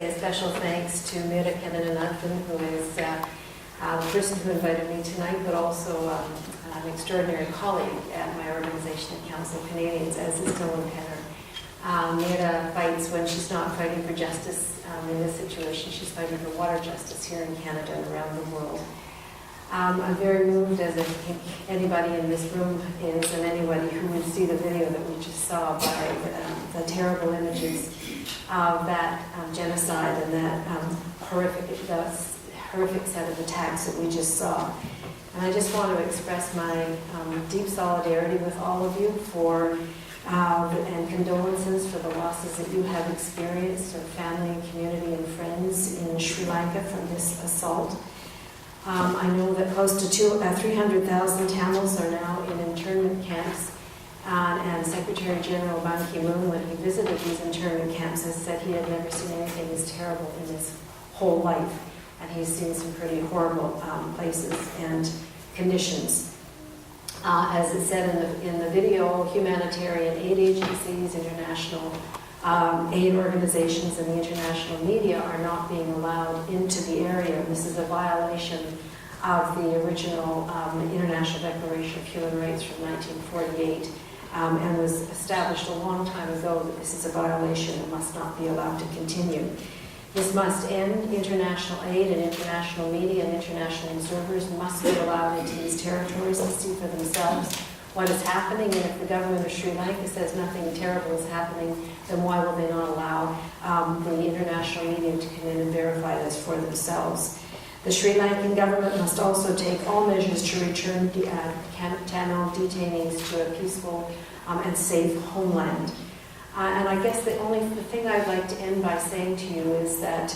A special thanks to Meera Kennanathan, who is the person who invited me tonight, but also an extraordinary colleague at my organization at Council of Canadians, as is Dylan Penner. Meera fights when she's not fighting for justice in this situation. She's fighting for water justice here in Canada and around the world. I'm very moved, as I think anybody in this room is, and anybody who would see the video that we just saw, by the terrible images of that genocide and that horrific set of attacks that we just saw. And I just want to express my deep solidarity with all of you and condolences for the losses that you have experienced of family, community, and friends in Sri Lanka from this assault. I know that close to 300,000 Tamils are now in internment camps, and Secretary General Ban Ki-moon, when he visited these internment camps, has said he had never seen anything as terrible in his whole life, and he's seen some pretty horrible places and conditions. As it said in the video, humanitarian aid agencies, international aid organizations, and the international media are not being allowed into the area. This is a violation of the original International Declaration of Human Rights from 1948, and was established a long time ago that this is a violation and must not be allowed to continue. This must end. International aid and international media and international observers must be allowed into these territories to see for themselves what is happening, and if the government of Sri Lanka says nothing terrible is happening, then why will they not allow the international media to come in and verify this for themselves? The Sri Lankan government must also take all measures to return Tamil detainees to a peaceful and safe homeland. And I guess the thing I'd like to end by saying to you is that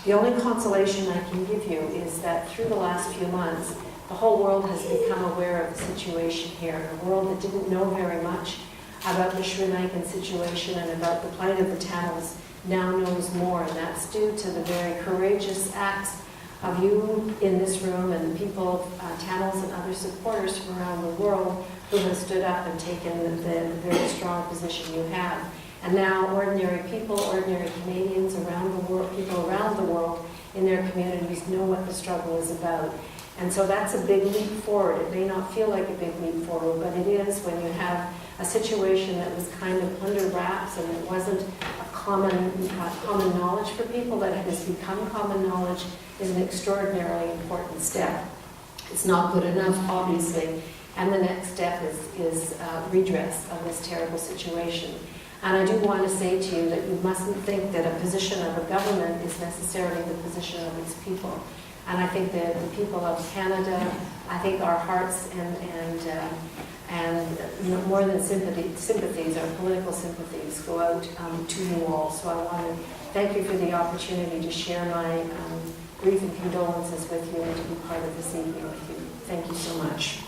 the only consolation I can give you is that through the last few months, the whole world has become aware of the situation here. A world that didn't know very much about the Sri Lankan situation and about the plight of the Tamils now knows more, and that's due to the very courageous acts of you in this room and the people, Tamils and other supporters from around the world who have stood up and taken the very strong position you have. And now ordinary people, ordinary Canadians around the world, people around the world in their communities know what the struggle is about. And so that's a big leap forward. It may not feel like a big leap forward, but it is when you have a situation that was kind of under wraps and it wasn't a common knowledge for people, that it has become common knowledge is an extraordinarily important step. It's not good enough, obviously, and the next step is redress of this terrible situation. And I do want to say to you that you mustn't think that a position of a government is necessarily the position of its people. And I think that the people of Canada, I think our hearts and more than sympathies, our political sympathies go out to you all. So I want to thank you for the opportunity to share my grief and condolences with you and to be part of this evening with you. Thank you so much.